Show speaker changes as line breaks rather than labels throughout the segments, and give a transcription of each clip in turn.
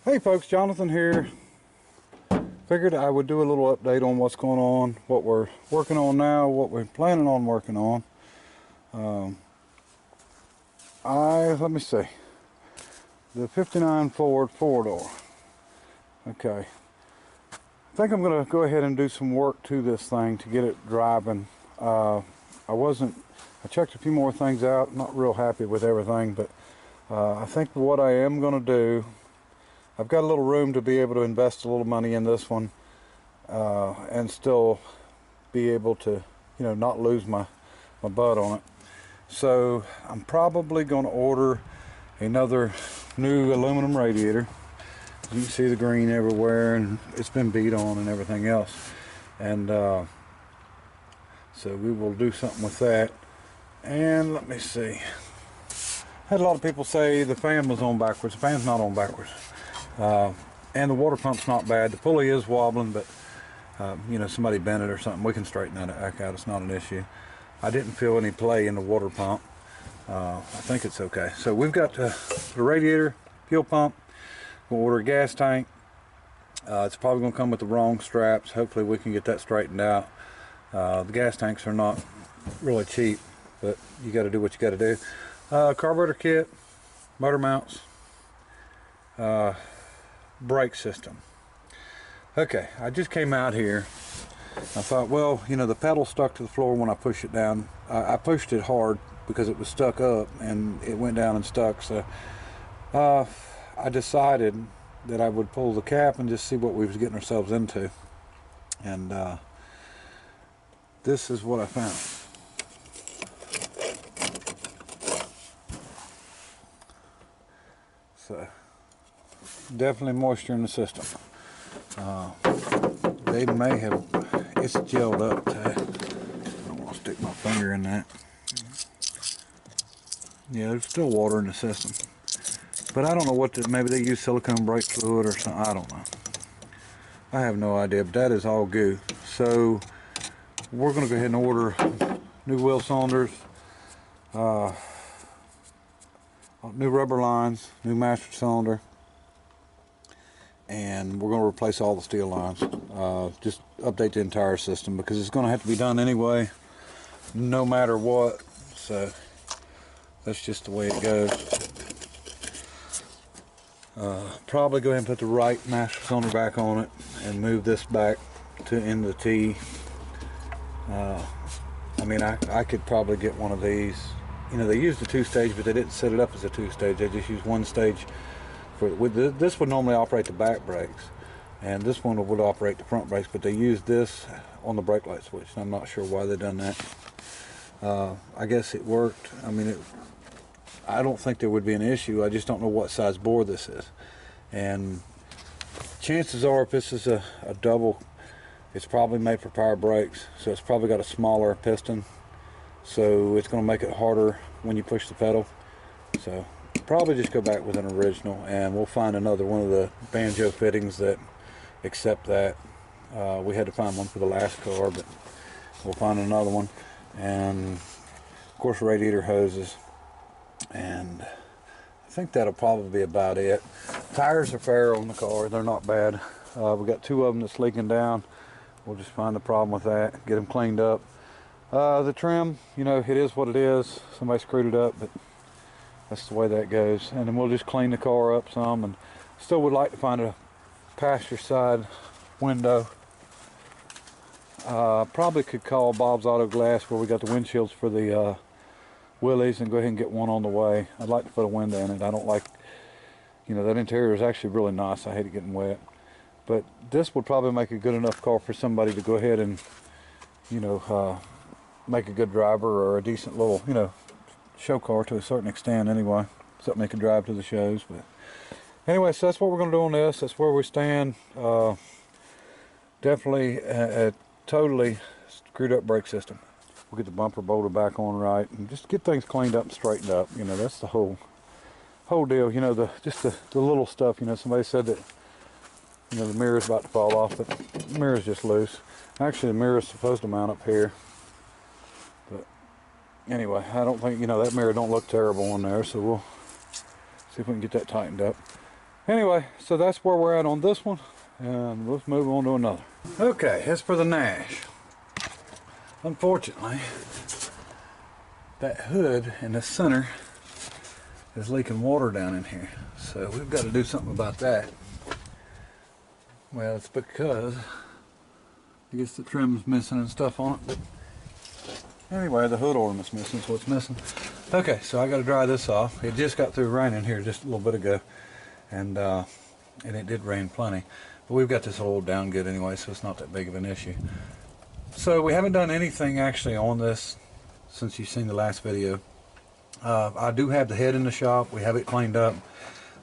Hey folks, Jonathan here. Figured I would do a little update on what's going on, what we're working on now, what we're planning on working on. Let me see, the 59 Ford four-door. Okay, I think I'm going to go ahead and do some work to this thing to get it driving. I checked a few more things out, not real happy with everything, but I think what I am going to do, I've got a little room to be able to invest a little money in this one and still be able to, not lose my butt on it. So I'm probably going to order another new aluminum radiator. You can see the green everywhere, and it's been beat on and everything else. And so we will do something with that. And let me see. Had a lot of people say the fan was on backwards. The fan's not on backwards. And the water pump's not bad. The pulley is wobbling, but somebody bent it or something. We can straighten that out. It's not an issue. I didn't feel any play in the water pump. I think it's okay. So we've got the radiator, fuel pump. We'll order a gas tank. It's probably going to come with the wrong straps. Hopefully we can get that straightened out. The gas tanks are not really cheap, but you got to do what you got to do. Carburetor kit, motor mounts, brake system. Okay, I just came out here. I thought, well, the pedal stuck to the floor when I pushed it down. I pushed it hard because it was stuck up and it went down and stuck. So I decided that I would pull the cap and just see what we was getting ourselves into. And this is what I found. So definitely moisture in the system. They may have, it's gelled up. I don't want to stick my finger in that. Yeah, there's still water in the system. But I don't know what, maybe they use silicone brake fluid or something, I don't know. I have no idea, but that is all goo. So we're going to go ahead and order new wheel cylinders, new rubber lines, new master cylinder, and we're going to replace all the steel lines. Just update the entire system because it's going to have to be done anyway, no matter what. So that's just the way it goes. Probably go ahead and put the right master cylinder back on it and move this back to into the T. I mean, I could probably get one of these. They used a two-stage, but they didn't set it up as a two-stage. They just used one stage. This would normally operate the back brakes, and this one would operate the front brakes, but they used this on the brake light switch. I'm not sure why they done that. I guess it worked. I mean, I don't think there would be an issue. I just don't know what size bore this is. And chances are, if this is a double, it's probably made for power brakes, so it's probably got a smaller piston, so it's going to make it harder when you push the pedal. So probably just go back with an original, and we'll find another one of the banjo fittings that accept that. We had to find one for the last car, but we'll find another one. And of course radiator hoses, and I think that'll probably be about it. Tires are fair on the car, they're not bad. We got two of them that's leaking down. We'll just find the problem with that, get them cleaned up. The trim, it is what it is. Somebody screwed it up, but that's the way that goes. And then we'll just clean the car up some, and still would like to find a passenger side window. Probably could call Bob's Auto Glass where we got the windshields for the Willys and go ahead and get one on the way. I'd like to put a window in it. I don't like, that interior is actually really nice. I hate it getting wet. But this would probably make a good enough car for somebody to go ahead and, make a good driver, or a decent little, show car to a certain extent anyway. Something they can drive to the shows. But anyway, so that's what we're going to do on this. That's where we stand. Definitely a totally screwed up brake system. We'll get the bumper bolted back on right and just get things cleaned up and straightened up. That's the whole deal. Just the little stuff. Somebody said that the mirror's about to fall off, but the mirror's just loose. Actually, the mirror's supposed to mount up here. But anyway, I don't think, that mirror don't look terrible on there, so we'll see if we can get that tightened up. Anyway, so that's where we're at on this one, and let's move on to another. Okay, as for the Nash, unfortunately, that hood in the center is leaking water down in here, so we've got to do something about that. Well, it's because I guess the trim's missing and stuff on it, but anyway, the hood ornament's missing, so it's missing. Okay, so I got to dry this off. It just got through raining here just a little bit ago, and it did rain plenty, but we've got this oiled down good anyway, so it's not that big of an issue. So we haven't done anything actually on this since you've seen the last video. I do have the head in the shop. We have it cleaned up.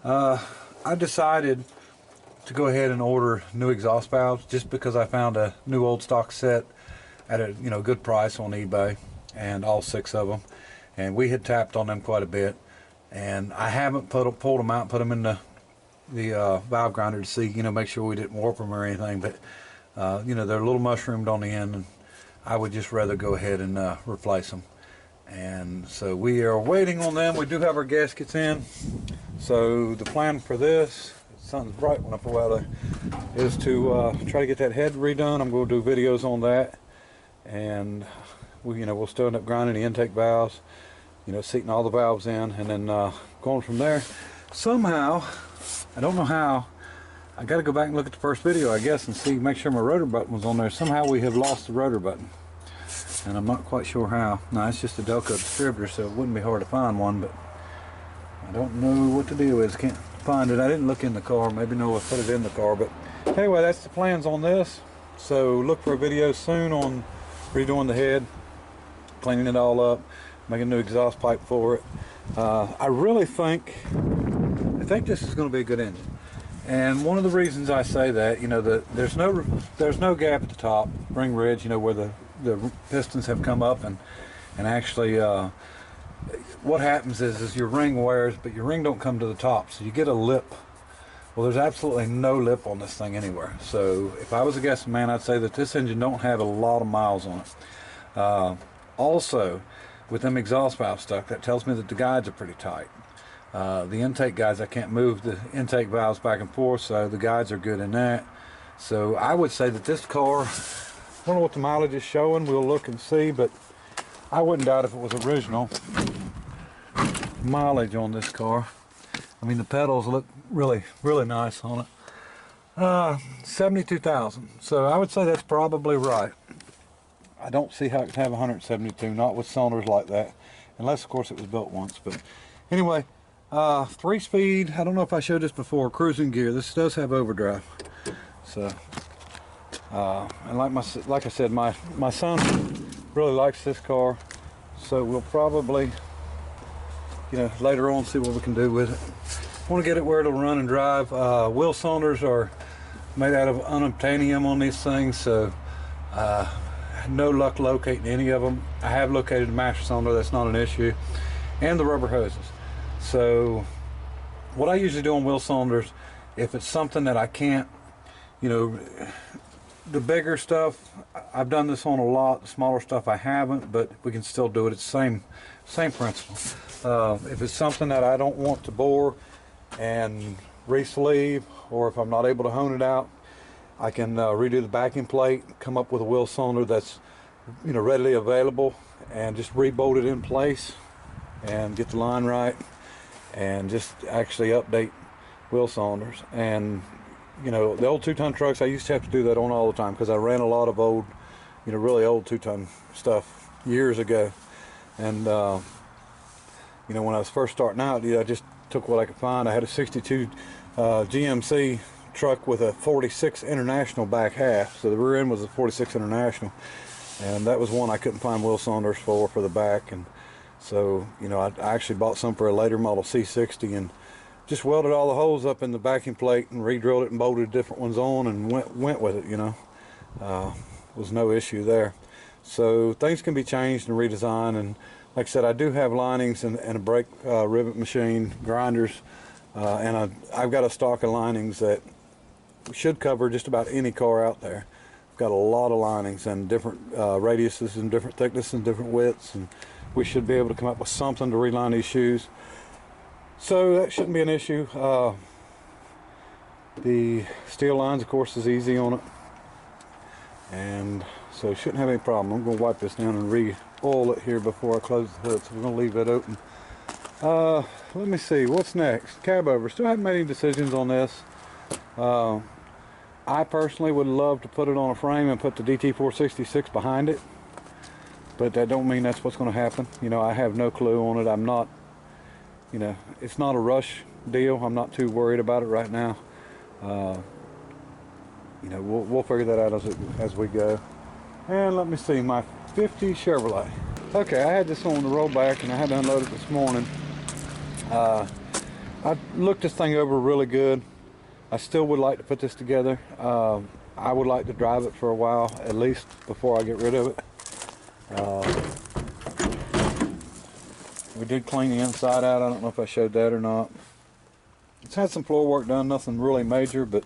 I decided to go ahead and order new exhaust valves just because I found a new old stock set at a good price on eBay, and all 6 of them, and we had tapped on them quite a bit, and I haven't pulled them out and put them in the valve grinder to see, make sure we didn't warp them or anything, but they're a little mushroomed on the end, and I would just rather go ahead and replace them. And so we are waiting on them. We do have our gaskets in, so the plan for this, the sun's bright when I pull out there, is to try to get that head redone. I'm going to do videos on that, and we'll still end up grinding the intake valves, seating all the valves in, and then going from there. Somehow, I don't know how, I got to go back and look at the first video, I guess, and make sure my rotor button was on there. Somehow we have lost the rotor button, and I'm not quite sure how. Now, it's just a Delco distributor, so it wouldn't be hard to find one, but I don't know what the deal is. Can't find it. I didn't look in the car. Maybe no, I put it in the car, but anyway, that's the plans on this. So look for a video soon on redoing the head, cleaning it all up, making a new exhaust pipe for it. I really think this is going to be a good engine. And one of the reasons I say that, there's no gap at the top, ring ridge, where the pistons have come up, and actually what happens is your ring wears, but your ring don't come to the top, so you get a lip. Well, there's absolutely no lip on this thing anywhere. So if I was a guessing man, I'd say that this engine don't have a lot of miles on it. Also, with them exhaust valves stuck, that tells me that the guides are pretty tight. The intake guides, I can't move the intake valves back and forth, so the guides are good in that. So I would say that this car, I don't know what the mileage is showing, we'll look and see, but I wouldn't doubt if it was original mileage on this car. I mean, the pedals look really, really nice on it. 72,000, so I would say that's probably right. I don't see how it can have 172, not with cylinders like that, unless of course it was built once. But anyway, 3-speed, I don't know if I showed this before, cruising gear. This does have overdrive. So and like I said, my son really likes this car, so we'll probably later on see what we can do with it. I want to get it where it'll run and drive. Wheel cylinders are made out of unobtainium on these things, so no luck locating any of them. I have located a master cylinder, that's not an issue, and the rubber hoses. So what I usually do on wheel cylinders, if it's something that I can't, the bigger stuff, I've done this on a lot. The smaller stuff I haven't, but we can still do it. It's the same principle. If it's something that I don't want to bore and re-sleeve, or if I'm not able to hone it out, I can redo the backing plate, come up with a wheel cylinder that's readily available, and just re-bolt it in place and get the line right, and just actually update wheel cylinders. And the old 2-ton trucks, I used to have to do that on all the time because I ran a lot of old, really old 2-ton stuff years ago. And when I was first starting out, I just took what I could find. I had a 62 GMC truck with a 46 International back half, so the rear end was a 46 International, and that was one I couldn't find wheel cylinders for the back. And so I actually bought some for a later model C60 and just welded all the holes up in the backing plate and re-drilled it and bolted different ones on and went with it. Was no issue there. So things can be changed and redesigned, and like I said, I do have linings and a brake rivet machine, grinders, and I've got a stock of linings that should cover just about any car out there. I've got a lot of linings and different radiuses and different thicknesses and different widths, and we should be able to come up with something to reline these shoes. So that shouldn't be an issue. The steel lines, of course, is easy on it, and so shouldn't have any problem. I'm going to wipe this down and re-oil it here before I close the hood, so we're going to leave it open. Let me see, what's next? Cab over. Still haven't made any decisions on this. I personally would love to put it on a frame and put the DT466 behind it, but that don't mean that's what's going to happen. You know, I have no clue on it. I'm not, you know, it's not a rush deal. I'm not too worried about it right now. You know, we'll figure that out as we go. And let me see, my 50 Chevrolet. Okay, I had this on the rollback and I had to unload it this morning. I looked this thing over really good. I still would like to put this together. I would like to drive it for a while, at least before I get rid of it. We did clean the inside out. I don't know if I showed that or not. It's had some floor work done, nothing really major, but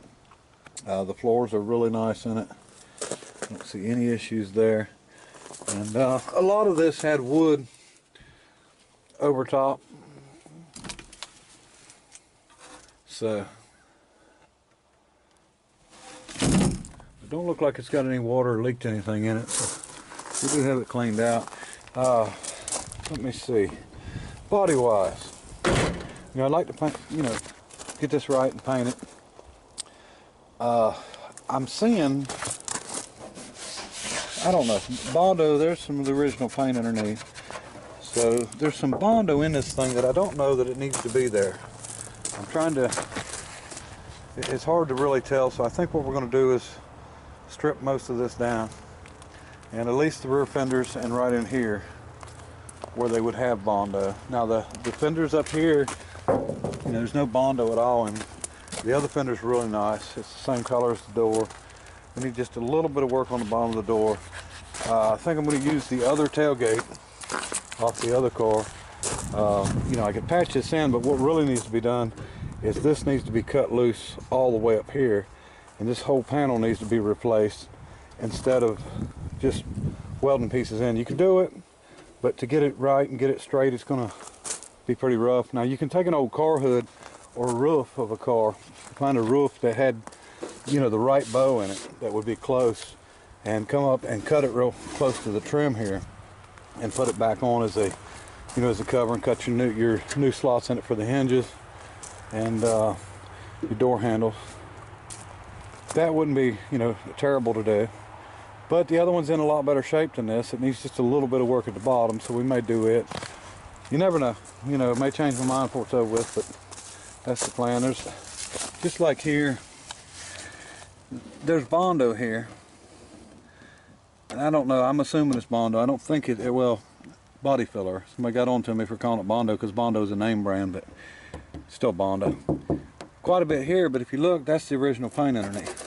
the floors are really nice in it. I don't see any issues there. And a lot of this had wood over top. So it don't look like it's got any water or leaked anything in it. So we do have it cleaned out. Let me see. Body wise, you know, I'd like to paint, you know, get this right and paint it. I'm seeing, I don't know, Bondo. There's some of the original paint underneath. So there's some Bondo in this thing that I don't know that it needs to be there. I'm trying to, it's hard to really tell, so I think what we're going to do is strip most of this down, and at least the rear fenders and right in here where they would have Bondo. Now the fenders up here, you know, there's no Bondo at all, and the other fender's really nice. It's the same color as the door. We need just a little bit of work on the bottom of the door. I think I'm going to use the other tailgate off the other car. You know, I could patch this in, but what really needs to be done is this needs to be cut loose all the way up here, and this whole panel needs to be replaced instead of just welding pieces in. You can do it, but to get it right and get it straight, it's going to be pretty rough. Now you can take an old car hood or a roof of a car, find a roof that had, you know, the right bow in it that would be close, and come up and cut it real close to the trim here and put it back on as a, you know, as a cover, and cut your new slots in it for the hinges and your door handles. That wouldn't be, you know, terrible to do. But the other one's in a lot better shape than this. It needs just a little bit of work at the bottom, so we may do it. You never know. You know, it may change my mind before it's over with, but that's the plan. There's, just like here, there's Bondo here. And I don't know, I'm assuming it's Bondo. I don't think it, well, body filler. Somebody got on to me for calling it Bondo because Bondo is a name brand, but it's still Bondo. Quite a bit here, but if you look, that's the original paint underneath.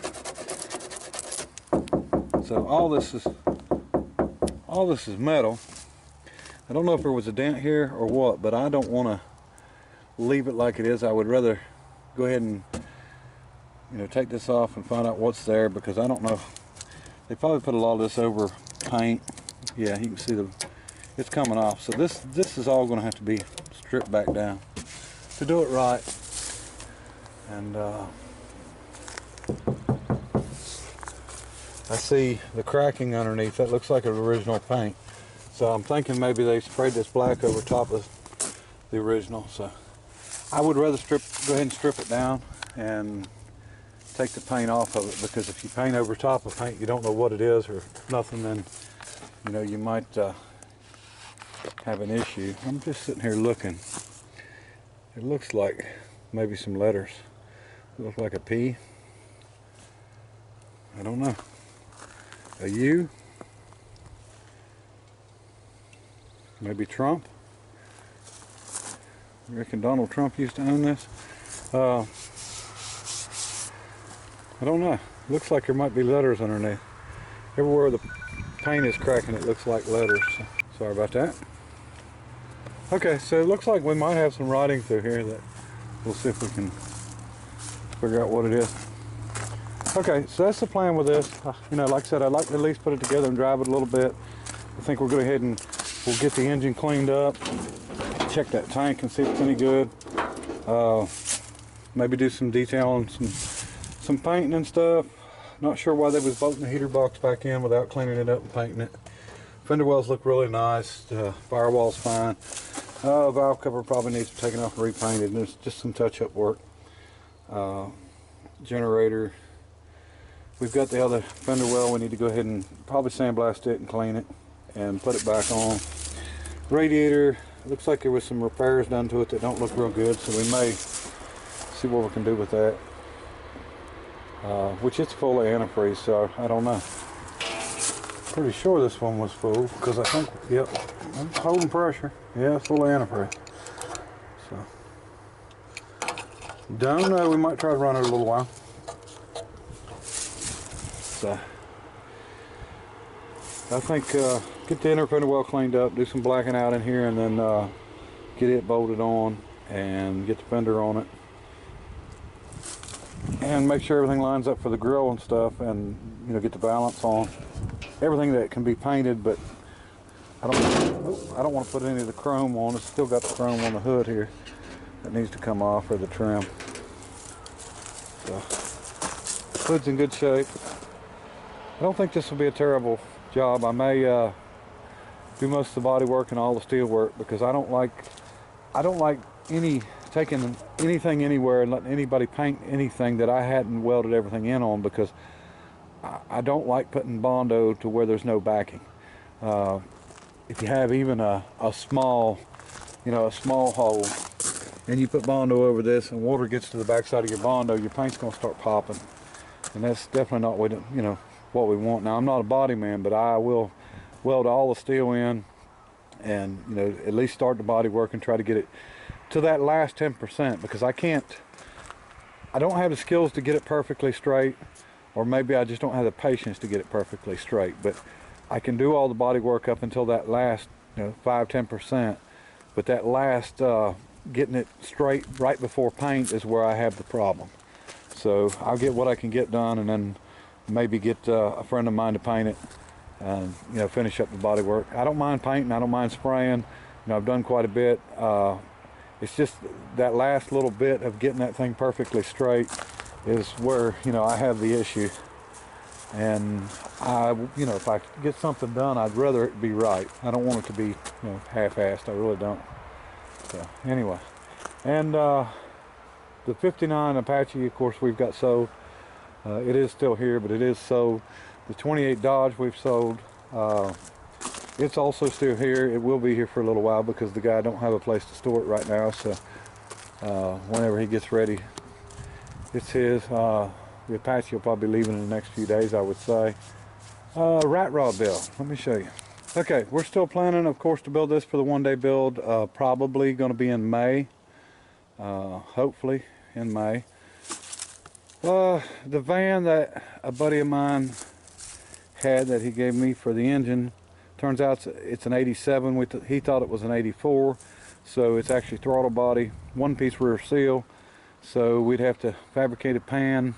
So all this is metal. I don't know if there was a dent here or what, but I don't want to leave it like it is. I would rather go ahead and, you know, take this off and find out what's there, because I don't know. They probably put a lot of this over paint. Yeah, you can see it's coming off. So this is all going to have to be stripped back down to do it right. And I see the cracking underneath. That looks like an original paint. So I'm thinking maybe they sprayed this black over top of the original. So I would rather go ahead and strip it down and take the paint off of it, because if you paint over top of paint, you don't know what it is or nothing, then, you know, you might have an issue. I'm just sitting here looking. It looks like maybe some letters. It looks like a P. I don't know. A U. Maybe Trump. I reckon Donald Trump used to own this. I don't know. Looks like there might be letters underneath. Everywhere the paint is cracking, it looks like letters. So, sorry about that. Okay, so it looks like we might have some writing through here that we'll see if we can figure out what it is. Okay, so that's the plan with this. You know, like I said, I'd like to at least put it together and drive it a little bit. I think we'll go ahead and we'll get the engine cleaned up, check that tank and see if it's any good. Maybe do some detail on some some painting and stuff. Not sure why they was bolting the heater box back in without cleaning it up and painting it. Fender wells look really nice. Firewall's fine. Valve cover probably needs to be taken off and repainted. There's just some touch-up work. Generator. We've got the other fender well. We need to go ahead and probably sandblast it and clean it and put it back on. Radiator. Looks like there was some repairs done to it that don't look real good, so we may see what we can do with that. Which it's full of antifreeze, so I don't know. Pretty sure this one was full because I think, yep, I'm holding pressure. Yeah, it's full of antifreeze. So, don't know. We might try to run it a little while. So, I think get the inner fender well cleaned up, do some blacking out in here, and then get it bolted on and get the fender on it. And make sure everything lines up for the grill and stuff, and get the balance on everything that can be painted. But I don't want to put any of the chrome on. It's still got the chrome on the hood here that needs to come off, or the trim. So hood's in good shape. I don't think this will be a terrible job. I may do most of the body work and all the steel work, because I don't like taking anything anywhere and letting anybody paint anything that I hadn't welded everything in on, because I don't like putting Bondo to where there's no backing. If you have even a small, a small hole, and you put Bondo over this and water gets to the backside of your Bondo, your paint's gonna start popping, and that's definitely not what we want. Now, I'm not a body man, but I will weld all the steel in, and at least start the body work and try to get it to that last 10%, because I don't have the skills to get it perfectly straight, or maybe I just don't have the patience to get it perfectly straight. But I can do all the body work up until that last 5–10%, but that last getting it straight right before paint is where I have the problem. So I'll get what I can get done, and then maybe get a friend of mine to paint it and finish up the body work. I don't mind painting, I don't mind spraying. I've done quite a bit. It's just that last little bit of getting that thing perfectly straight is where I have the issue. And if I get something done, I'd rather it be right. I don't want it to be half-assed. I really don't. So anyway, and the 59 Apache, of course, we've got sold. It is still here, but it is sold. The 28 Dodge we've sold. It's also still here. It will be here for a little while because the guy don't have a place to store it right now. So whenever he gets ready, it's his. The Apache will probably be leaving in the next few days, I would say. Rat rod build. Let me show you. Okay, we're still planning, of course, to build this for the one-day build. Probably going to be in May. Hopefully in May. The van that a buddy of mine had that he gave me for the engine, turns out it's an 87. He thought it was an 84, so it's actually throttle body, one-piece rear seal. So we'd have to fabricate a pan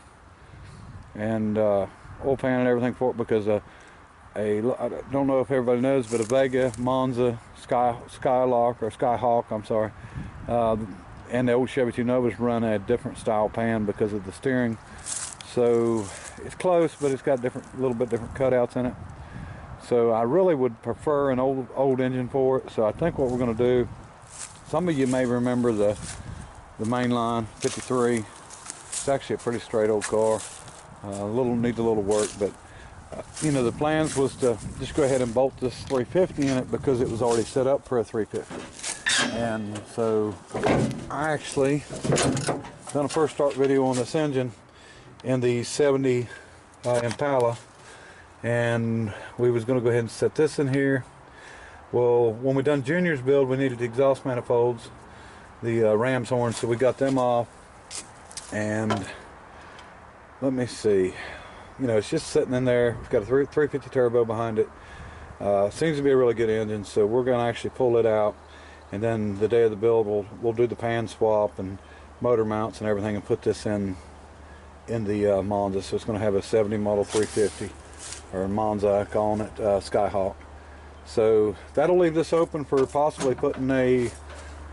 and oil pan and everything for it, because I don't know if everybody knows, but a Vega, Monza, Skylark, or Skyhawk, I'm sorry, and the old Chevy 2 Novas run a different style pan because of the steering. So it's close, but it's got little bit different cutouts in it. So I really would prefer an old engine for it. So I think what we're going to do, some of you may remember the mainline 53. It's actually a pretty straight old car. Needs a little work, but the plans was to just go ahead and bolt this 350 in it because it was already set up for a 350. And so I actually done a first start video on this engine in the 70 Impala, and we was going to go ahead and set this in here. Well, when we done Junior's build, we needed the exhaust manifolds, the ram's horns, so we got them off. And let me see, it's just sitting in there. It's got a 350 turbo behind it. Seems to be a really good engine, so we're going to actually pull it out, and then the day of the build we'll do the pan swap and motor mounts and everything, and put this in the Monza. So it's going to have a 70 model 350, or Monza, calling it Skyhawk. So that'll leave this open for possibly putting the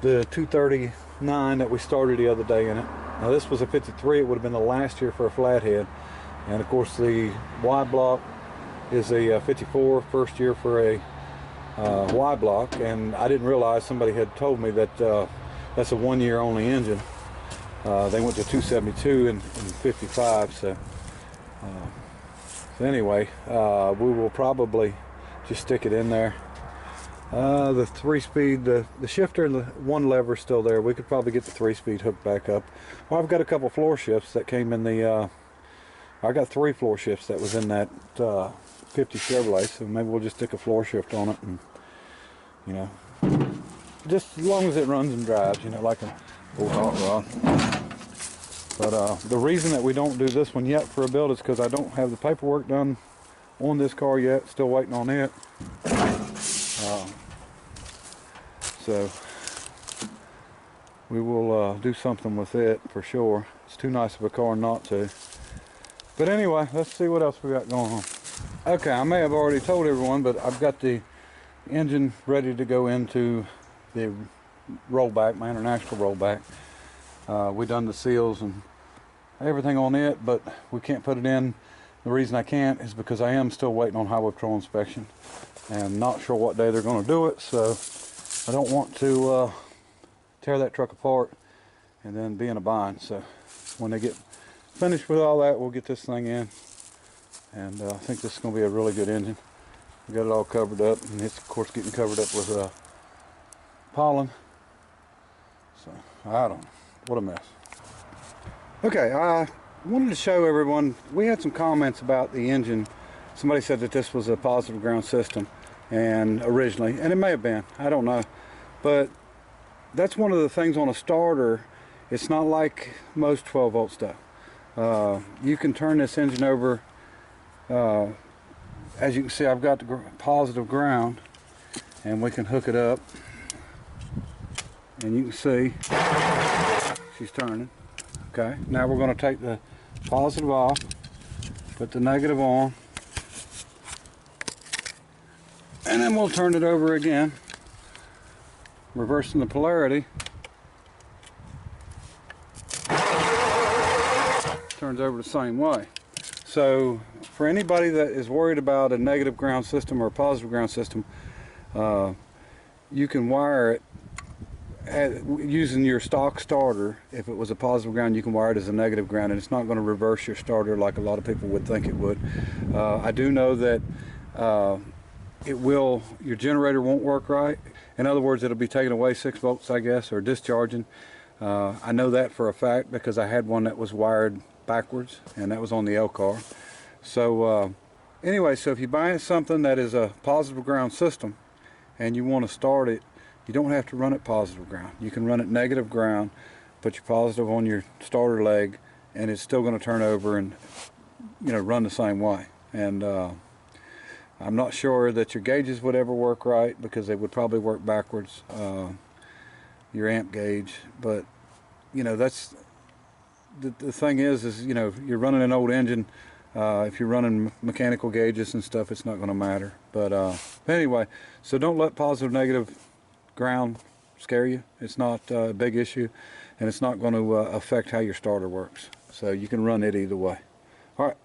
239 that we started the other day in it. Now this was a 53, it would have been the last year for a flathead. And of course the Y block is a 54, first year for a Y block. And I didn't realize, somebody had told me that that's a 1 year only engine. They went to 272 in 55, so anyway, we will probably just stick it in there. The 3-speed, the shifter and the one lever is still there. We could probably get the 3-speed hooked back up. Well, I've got a couple floor shifts that came in the, I got 3 floor shifts that was in that 50 Chevrolet, so maybe we'll just stick a floor shift on it, and, you know, just as long as it runs and drives, you know, like a old hot rod. But the reason that we don't do this one yet for a build is because I don't have the paperwork done on this car yet. Still waiting on it. So we will do something with it for sure. It's too nice of a car not to. But anyway, let's see what else we got going on. Okay, I may have already told everyone, but I've got the engine ready to go into the rollback, my international rollback. We done the seals and everything on it, but we can't put it in. The reason I can't is because I am still waiting on highway patrol inspection and not sure what day they're going to do it, so I don't want to tear that truck apart and then be in a bind. So when they get finished with all that, we'll get this thing in, and I think this is going to be a really good engine. We got it all covered up, and it's of course getting covered up with pollen, so I don't know, what a mess. Okay, I wanted to show everyone, we had some comments about the engine. Somebody said that this was a positive ground system, and originally, and it may have been, I don't know, but that's one of the things on a starter. It's not like most 12 volt stuff. You can turn this engine over. As you can see, I've got the positive ground, and we can hook it up, and you can see she's turning. Okay, now we're going to take the positive off, put the negative on, and then we'll turn it over again, reversing the polarity. Turns over the same way. So for anybody that is worried about a negative ground system or a positive ground system, you can wire it using your stock starter. If it was a positive ground, you can wire it as a negative ground, and it's not going to reverse your starter like a lot of people would think it would. I do know that your generator won't work right. In other words, it'll be taking away 6 volts, I guess, or discharging. I know that for a fact because I had one that was wired backwards, and that was on the L car. So anyway, so if you buy something that is a positive ground system and you want to start it, you don't have to run it positive ground. You can run it negative ground, put your positive on your starter leg, and it's still going to turn over and, you know, run the same way. And I'm not sure that your gauges would ever work right, because they would probably work backwards, your amp gauge. But you know, that's the thing is you know, you're running an old engine. If you're running mechanical gauges and stuff, it's not going to matter. But anyway, so don't let positive negative ground scare you. It's not a big issue, and it's not going to affect how your starter works. So you can run it either way. All right.